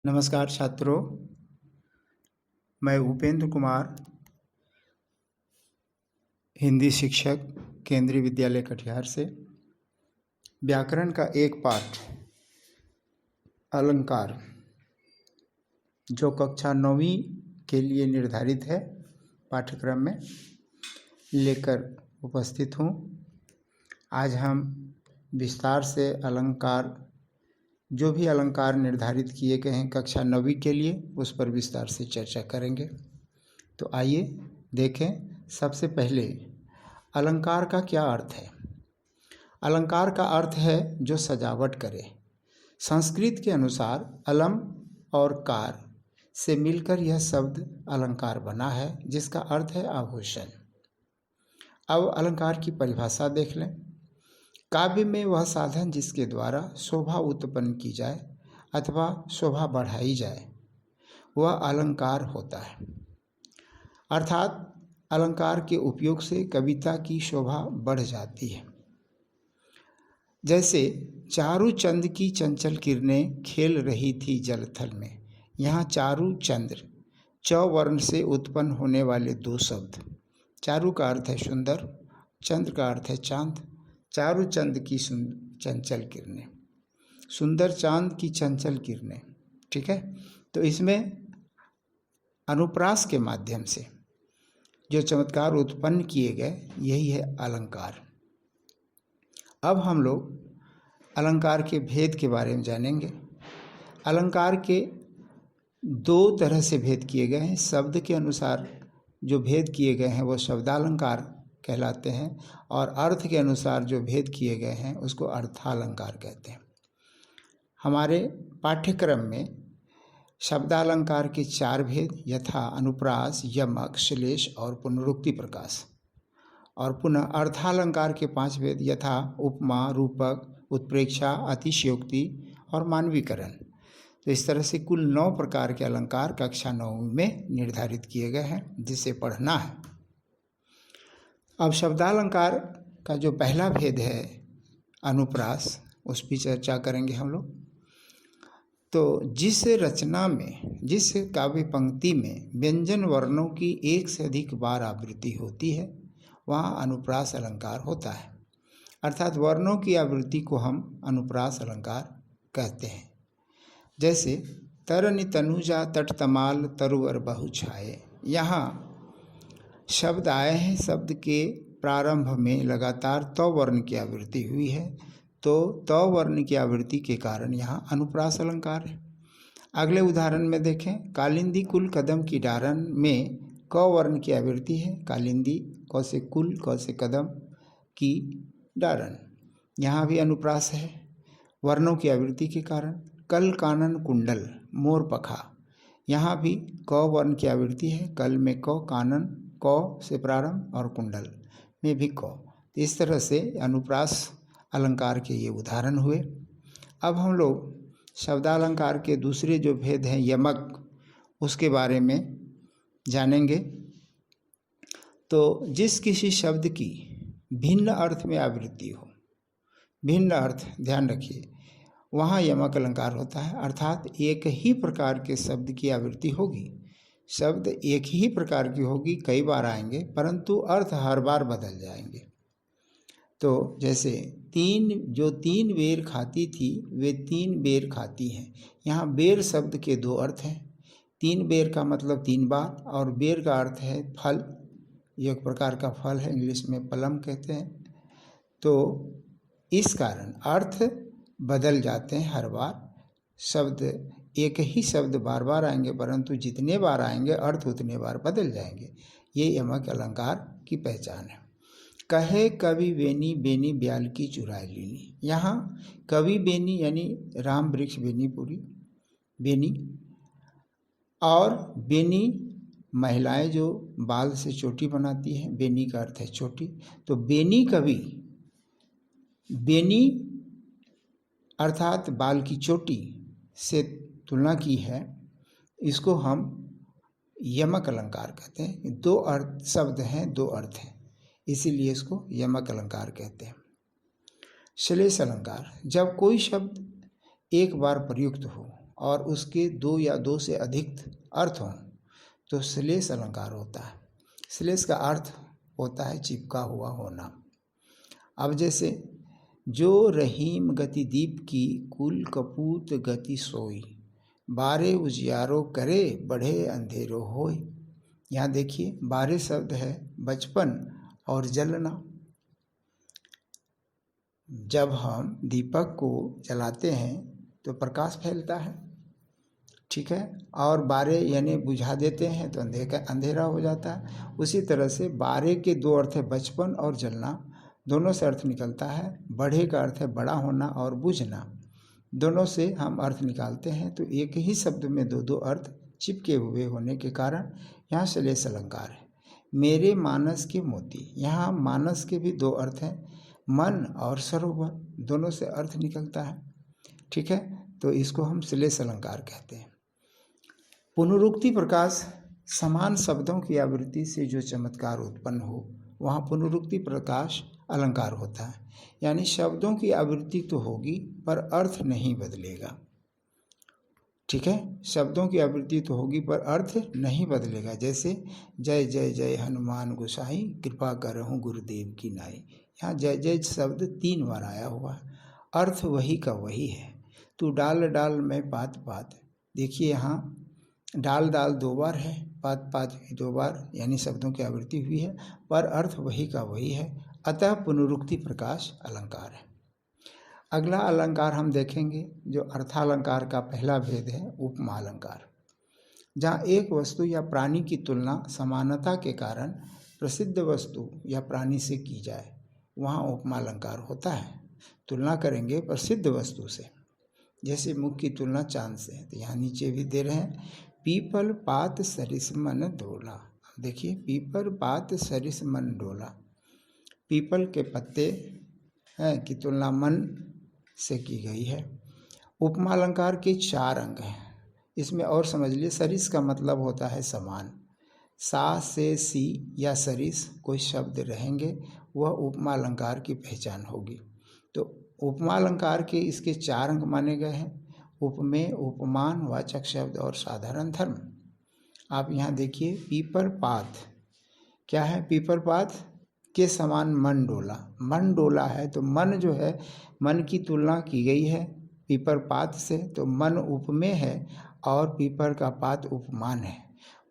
नमस्कार छात्रों, मैं उपेंद्र कुमार, हिंदी शिक्षक, केंद्रीय विद्यालय कटिहार से। व्याकरण का एक पाठ अलंकार जो कक्षा 9वीं के लिए निर्धारित है पाठ्यक्रम में लेकर उपस्थित हूँ। आज हम विस्तार से अलंकार, जो भी अलंकार निर्धारित किए गए हैं कक्षा 9वीं के लिए, उस पर विस्तार से चर्चा करेंगे। तो आइए देखें। सबसे पहले अलंकार का क्या अर्थ है। अलंकार का अर्थ है जो सजावट करे। संस्कृत के अनुसार अलम और कार से मिलकर यह शब्द अलंकार बना है, जिसका अर्थ है आभूषण। अब अलंकार की परिभाषा देख लें। काव्य में वह साधन जिसके द्वारा शोभा उत्पन्न की जाए अथवा शोभा बढ़ाई जाए वह अलंकार होता है। अर्थात अलंकार के उपयोग से कविता की शोभा बढ़ जाती है। जैसे चारु चंद की चंचल किरणें खेल रही थी जलथल में। यहाँ चारु चंद्र चौवर्ण से उत्पन्न होने वाले दो शब्द। चारु का अर्थ है सुंदर, चंद्र का अर्थ है चांद। चारु चंद की चंचल किरणें, सुंदर चांद की चंचल किरणें। ठीक है, तो इसमें अनुप्रास के माध्यम से जो चमत्कार उत्पन्न किए गए, यही है अलंकार। अब हम लोग अलंकार के भेद के बारे में जानेंगे। अलंकार के दो तरह से भेद किए गए हैं। शब्द के अनुसार जो भेद किए गए हैं वो शब्दालंकार कहलाते हैं, और अर्थ के अनुसार जो भेद किए गए हैं उसको अर्थालंकार कहते हैं। हमारे पाठ्यक्रम में शब्दालंकार के 4 भेद यथा अनुप्रास, यमक, श्लेष और पुनरुक्ति प्रकाश, और पुनः अर्थालंकार के 5 भेद यथा उपमा, रूपक, उत्प्रेक्षा, अतिशयोक्ति और मानवीकरण। तो इस तरह से कुल 9 प्रकार के अलंकार कक्षा 9 में निर्धारित किए गए हैं, जिसे पढ़ना है। अब शब्दालंकार का जो पहला भेद है अनुप्रास, उस पर चर्चा करेंगे हम लोग। तो जिस रचना में, जिस काव्य पंक्ति में व्यंजन वर्णों की एक से अधिक बार आवृत्ति होती है वहाँ अनुप्रास अलंकार होता है। अर्थात वर्णों की आवृत्ति को हम अनुप्रास अलंकार कहते हैं। जैसे तरनि तनुजा तट तमाल तरुवर बहु छाए। यहाँ शब्द आए हैं, शब्द के प्रारंभ में लगातार त वर्ण की आवृत्ति हुई है, तो त वर्ण की आवृत्ति के कारण यहाँ अनुप्रास अलंकार है। अगले उदाहरण में देखें, कालिंदी कुल कदम की डारन में क वर्ण की आवृत्ति है। कालिंदी क से कुल, क से कदम की डारन, यहाँ भी अनुप्रास है वर्णों की आवृत्ति के कारण। कल कानन कुंडल मोर पखा, यहाँ भी क वर्ण की आवृत्ति है। कल में क, कानन क से प्रारंभ और कुंडल में भी क। इस तरह से अनुप्रास अलंकार के ये उदाहरण हुए। अब हम लोग शब्दालंकार के दूसरे जो भेद हैं यमक, उसके बारे में जानेंगे। तो जिस किसी शब्द की भिन्न अर्थ में आवृत्ति हो, भिन्न अर्थ, ध्यान रखिए, वहाँ यमक अलंकार होता है। अर्थात एक ही प्रकार के शब्द की आवृत्ति होगी, शब्द एक ही प्रकार की होगी, कई बार आएंगे, परंतु अर्थ हर बार बदल जाएंगे। तो जैसे तीन बेर खाती थी वे 3 बेर खाती हैं। यहाँ बेर शब्द के 2 अर्थ हैं। 3 बेर का मतलब 3 बार, और बेर का अर्थ है फल, एक प्रकार का फल है, इंग्लिश में प्लम कहते हैं। तो इस कारण अर्थ बदल जाते हैं हर बार। शब्द एक ही शब्द बार बार आएंगे, परंतु जितने बार आएंगे अर्थ उतने बार बदल जाएंगे। ये यमक अलंकार की पहचान है। कहे कवि बेनी बेनी ब्याल की चुराई लीनी। यहाँ कवि बेनी यानी राम वृक्ष बेनीपुरी, बेनी, और बेनी महिलाएं जो बाल से चोटी बनाती हैं, बेनी का अर्थ है चोटी। तो बेनी कवि, बेनी अर्थात बाल की चोटी से तुलना की है, इसको हम यमक अलंकार कहते हैं। 2 अर्थ शब्द हैं, 2 अर्थ हैं, इसीलिए इसको यमक अलंकार कहते हैं। श्लेष अलंकार, जब कोई शब्द एक बार प्रयुक्त हो और उसके दो या दो से अधिक अर्थ हों तो श्लेष अलंकार होता है। श्लेष का अर्थ होता है चिपका हुआ होना। अब जैसे जो रहीम गति दीप की कुल कपूत गति सोई, बारे उजियारो करे बढ़े अंधेरो होय। यहाँ देखिए बारे शब्द है बचपन और जलना। जब हम दीपक को जलाते हैं तो प्रकाश फैलता है, ठीक है, और बारे यानी बुझा देते हैं तो अंधेरा हो जाता है। उसी तरह से बारे के दो अर्थ है बचपन और जलना, दोनों से अर्थ निकलता है। बढ़े का अर्थ है बड़ा होना और बुझना, दोनों से हम अर्थ निकालते हैं। तो एक ही शब्द में दो दो अर्थ चिपके हुए होने के कारण यहाँ श्लेष अलंकार है। मेरे मानस के मोती, यहाँ मानस के भी दो अर्थ हैं, मन और सरोवर, दोनों से अर्थ निकलता है, ठीक है। तो इसको हम श्लेष अलंकार कहते हैं। पुनरुक्ति प्रकाश, समान शब्दों की आवृत्ति से जो चमत्कार उत्पन्न हो वहाँ पुनरुक्ति प्रकाश अलंकार होता है। यानी शब्दों की आवृत्ति तो होगी पर अर्थ नहीं बदलेगा, ठीक है। शब्दों की आवृत्ति तो होगी पर अर्थ नहीं बदलेगा। जैसे जय जय जय हनुमान गोसाई कृपा करहूँ गुरुदेव की नाई, यहाँ जय जय शब्द 3 बार आया हुआ है, अर्थ वही का वही है। तू डाल डाल में पात पात, देखिए यहाँ डाल डाल 2 बार है, पात पात 2 बार, यानी शब्दों की आवृत्ति हुई है पर अर्थ वही का वही है, अतः पुनरुक्ति प्रकाश अलंकार है। अगला अलंकार हम देखेंगे जो अर्थालंकार का पहला भेद है, उपमा अलंकार। जहाँ एक वस्तु या प्राणी की तुलना समानता के कारण प्रसिद्ध वस्तु या प्राणी से की जाए वहाँ उपमा अलंकार होता है। तुलना करेंगे प्रसिद्ध वस्तु से, जैसे मुख की तुलना चांद से, तो यहाँ नीचे भी दे रहे हैं, पीपल पात सरिस मन डोला। देखिए पीपल पात सरिस मन डोला, पीपल के पत्ते हैं की तुलना मन से की गई है। उपमा अलंकार के 4 अंग हैं, इसमें और समझ लिए। सरिस का मतलब होता है समान, सा से सी या सरिस कोई शब्द रहेंगे वह उपमा अलंकार की पहचान होगी। तो उपमा अलंकार के इसके 4 अंग माने गए हैं, उपमेय, उपमान, वाचक शब्द और साधारण धर्म। आप यहाँ देखिए पीपर पात क्या है, पीपर पात के समान मन डोला, मन डोला है तो मन जो है मन की तुलना की गई है पीपर पात से, तो मन उपमेय है और पीपर का पात उपमान है।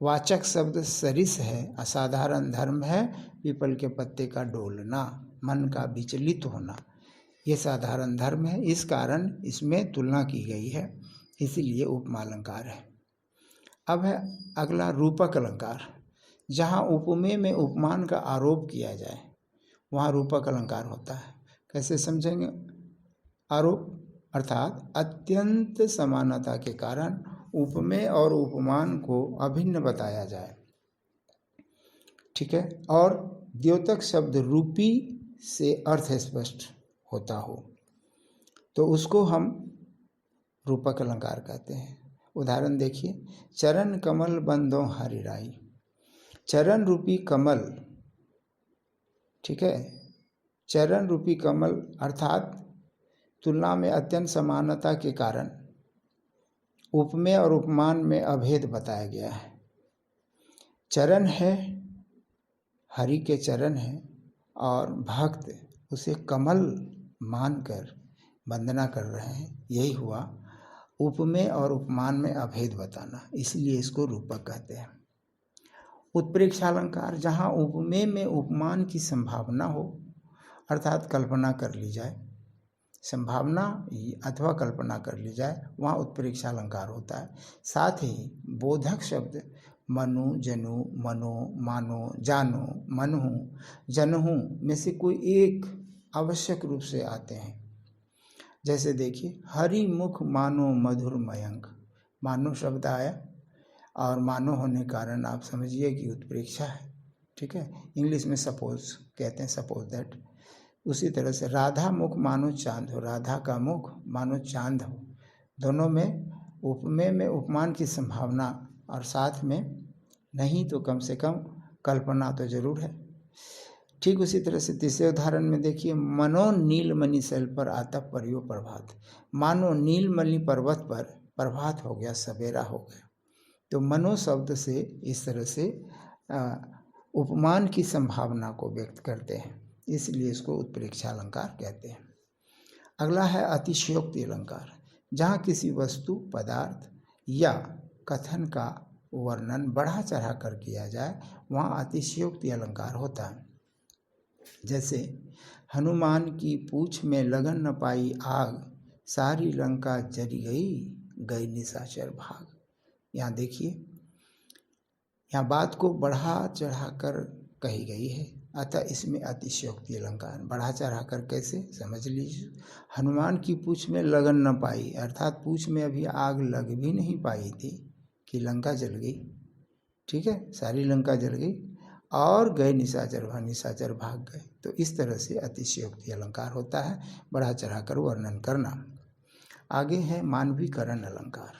वाचक शब्द सरिस है, असाधारण धर्म है पीपल के पत्ते का डोलना, मन का विचलित होना, ये साधारण धर्म है, इस कारण इसमें तुलना की गई है, इसीलिए उपमा अलंकार है। अब है अगला रूपक अलंकार। जहाँ उपमेय में उपमान का आरोप किया जाए वहाँ रूपक अलंकार होता है। कैसे समझेंगे आरोप, अर्थात अत्यंत समानता के कारण उपमेय और उपमान को अभिन्न बताया जाए, ठीक है, और द्योतक शब्द रूपी से अर्थ स्पष्ट होता हो तो उसको हम रूपक अलंकार कहते हैं। उदाहरण देखिए, चरण कमल बंदो हरिराई, चरण रूपी कमल, ठीक है, चरण रूपी कमल अर्थात तुलना में अत्यंत समानता के कारण उपमेय और उपमान में अभेद बताया गया है। चरण है, हरि के चरण है और भक्त उसे कमल मानकर वंदना कर रहे हैं, यही हुआ उपमेय और उपमान में अभेद बताना, इसलिए इसको रूपक कहते हैं। उत्प्रेक्षा अलंकार, जहाँ उपमेय में उपमान की संभावना हो अर्थात कल्पना कर ली जाए, संभावना अथवा कल्पना कर ली जाए वहाँ उत्प्रेक्षा अलंकार होता है। साथ ही बोधक शब्द मनु, जनु, मनो, मानो, जानो, मनहु, जनहु में से कोई एक आवश्यक रूप से आते हैं। जैसे देखिए, हरि मुख मानो मधुर मयंक, मानो शब्द आया और मानो होने के कारण आप समझिए कि उत्प्रेक्षा है, ठीक है। इंग्लिश में सपोज कहते हैं, सपोज दैट। उसी तरह से राधा मुख मानो चांद हो, राधा का मुख मानो चांद हो, दोनों में उपमेय में उपमान की संभावना और साथ में नहीं तो कम से कम कल्पना तो जरूर है। ठीक उसी तरह से तीसरे उदाहरण में देखिए, मनो नीलमणि शैल पर आता परियो प्रभात, मानो नीलमणि पर्वत पर प्रभात हो गया, सवेरा हो गया। तो मनो शब्द से इस तरह से उपमान की संभावना को व्यक्त करते हैं, इसलिए इसको उत्प्रेक्षा अलंकार कहते हैं। अगला है अतिशयोक्ति अलंकार। जहाँ किसी वस्तु, पदार्थ या कथन का वर्णन बढ़ा चढ़ा कर किया जाए, वहाँ अतिशयोक्ति अलंकार होता है। जैसे हनुमान की पूछ में लगन न पाई आग, सारी लंका जरी गई, गई निशाचर भाग। यहाँ देखिए, यहाँ बात को बढ़ा चढ़ा कर कही गई है, अतः इसमें अतिशयोक्ति अलंकार। बढ़ा चढ़ा कर कैसे, समझ लीजिए। हनुमान की पूछ में लगन न पाई, अर्थात पूछ में अभी आग लग भी नहीं पाई थी कि लंका जल गई, ठीक है, सारी लंका जल गई, और गए निशाचर भाग, निशाचर भाग गए। तो इस तरह से अतिशयोक्ति अलंकार होता है, बढ़ा चढ़ा कर वर्णन करना। आगे है मानवीकरण अलंकार।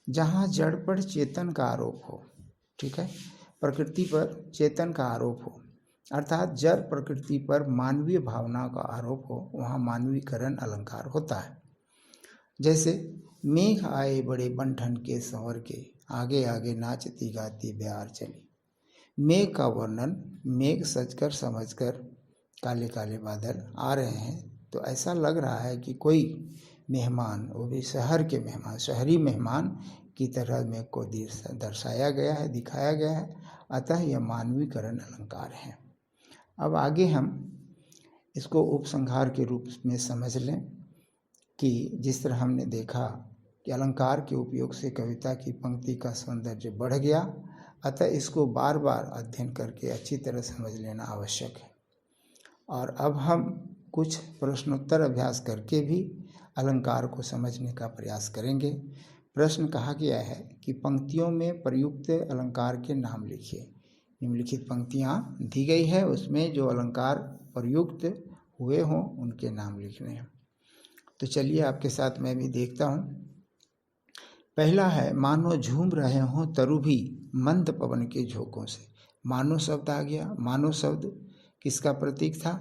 जहाँ जड़ पर चेतन का आरोप हो, ठीक है, प्रकृति पर चेतन का आरोप हो, अर्थात जड़ प्रकृति पर मानवीय भावना का आरोप हो, वहाँ मानवीकरण अलंकार होता है। जैसे मेघ आए बड़े बंठन के संवर के, आगे आगे नाचती गाती ब्यार चली। मेघ का वर्णन, मेघ सजकर समझकर काले काले बादल आ रहे हैं, तो ऐसा लग रहा है कि कोई मेहमान, वो भी शहर के मेहमान, शहरी मेहमान की तरह मेघ को दर्शाया गया है, दिखाया गया है, अतः यह मानवीकरण अलंकार है। अब आगे हम इसको उपसंहार के रूप में समझ लें कि जिस तरह हमने देखा कि अलंकार के उपयोग से कविता की पंक्ति का सौंदर्य बढ़ गया, अतः इसको बार बार अध्ययन करके अच्छी तरह समझ लेना आवश्यक है। और अब हम कुछ प्रश्नोत्तर अभ्यास करके भी अलंकार को समझने का प्रयास करेंगे। प्रश्न कहा गया है कि पंक्तियों में प्रयुक्त अलंकार के नाम लिखिए। निम्नलिखित पंक्तियाँ दी गई है, उसमें जो अलंकार प्रयुक्त हुए हों उनके नाम लिखने हैं। तो चलिए आपके साथ मैं भी देखता हूँ। पहला है, मानो झूम रहे हों तरु भी मंद पवन के झोंकों से। मानो शब्द आ गया। मानो शब्द किसका प्रतीक था?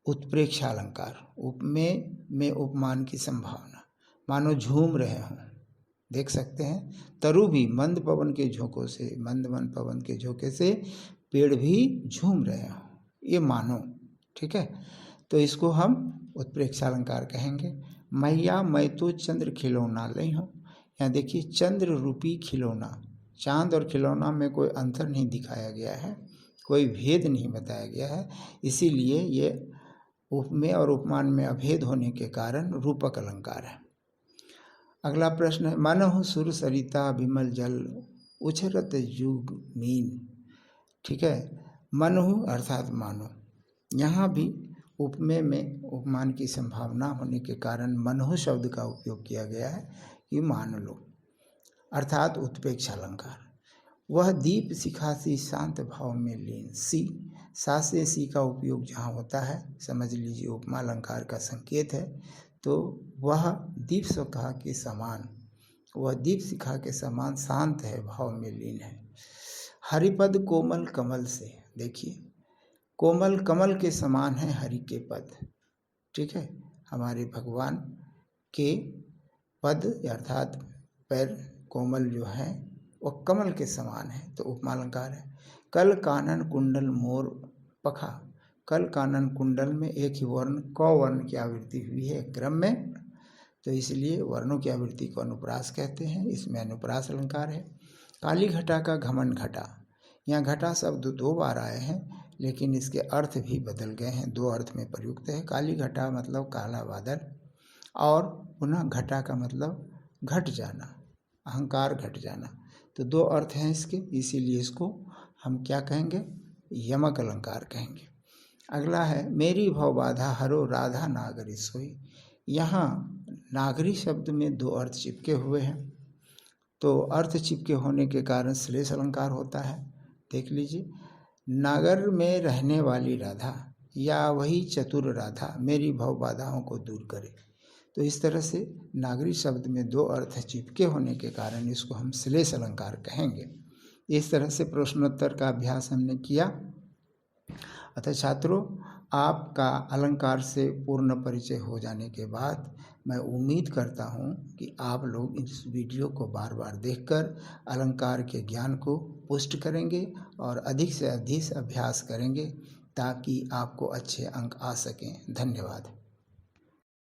उत्प्रेक्षा अलंकार। उपमेय में उपमान की संभावना। मानो झूम रहे हों, देख सकते हैं, तरु भी मंद पवन के झोंकों से, मंद मंद पवन के झोंके से पेड़ भी झूम रहे हों, ये मानो, ठीक है। तो इसको हम उत्प्रेक्षा अलंकार कहेंगे। मैया मैं तो चंद्र खिलौना लई हूँ। यहाँ देखिए, चंद्र रूपी खिलौना, चांद और खिलौना में कोई अंतर नहीं दिखाया गया है, कोई भेद नहीं बताया गया है, इसीलिए ये उपमेय और उपमान में अभेद होने के कारण रूपक अलंकार है। अगला प्रश्न है, मनहु सुर सरिता विमल जल उछरत युग मीन। ठीक है, मनहु अर्थात मानो। यहाँ भी उपमेय में उपमान की संभावना होने के कारण मनहु शब्द का उपयोग किया गया है कि मान लो, अर्थात उत्प्रेक्षा अलंकार। वह दीप शिखा सी शांत भाव में लीन। सी, सा से सी का उपयोग जहाँ होता है, समझ लीजिए उपमा अलंकार का संकेत है। तो वह दीप शिखा के समान, वह दीप शिखा के समान शांत है, भाव में लीन है। हरिपद कोमल कमल से, देखिए कोमल कमल के समान है हरि के पद, ठीक है, हमारे भगवान के पद अर्थात पैर कोमल जो है वह कमल के समान है, तो उपमा अलंकार है। कल कानन कुंडल मोर पखा। कल कानन कुंडल में एक ही वर्ण क वर्ण की आवृत्ति हुई है क्रम में, तो इसलिए वर्णों की आवृत्ति को अनुप्रास कहते हैं, इसमें अनुप्रास अलंकार है। काली घटा का घमंड घटा। यहाँ घटा शब्द 2 बार आए हैं, लेकिन इसके अर्थ भी बदल गए हैं, 2 अर्थ में प्रयुक्त है। काली घटा मतलब काला बादल, और पुनः घटा का मतलब घट जाना, अहंकार घट जाना, तो 2 अर्थ हैं इसके, इसीलिए इसको हम क्या कहेंगे? यमक अलंकार कहेंगे। अगला है, मेरी भव बाधा हरो राधा नागरी सोई। यहाँ नागरी शब्द में 2 अर्थ चिपके हुए हैं, तो अर्थ चिपके होने के कारण श्लेष अलंकार होता है। देख लीजिए, नागर में रहने वाली राधा या वही चतुर राधा मेरी भव बाधाओं को दूर करे। तो इस तरह से नागरी शब्द में 2 अर्थ चिपके होने के कारण इसको हम श्लेष अलंकार कहेंगे। इस तरह से प्रश्नोत्तर का अभ्यास हमने किया। अतः छात्रों, आपका अलंकार से पूर्ण परिचय हो जाने के बाद मैं उम्मीद करता हूँ कि आप लोग इस वीडियो को बार बार देखकर अलंकार के ज्ञान को पुष्ट करेंगे और अधिक से अधिक अभ्यास करेंगे ताकि आपको अच्छे अंक आ सकें। धन्यवाद।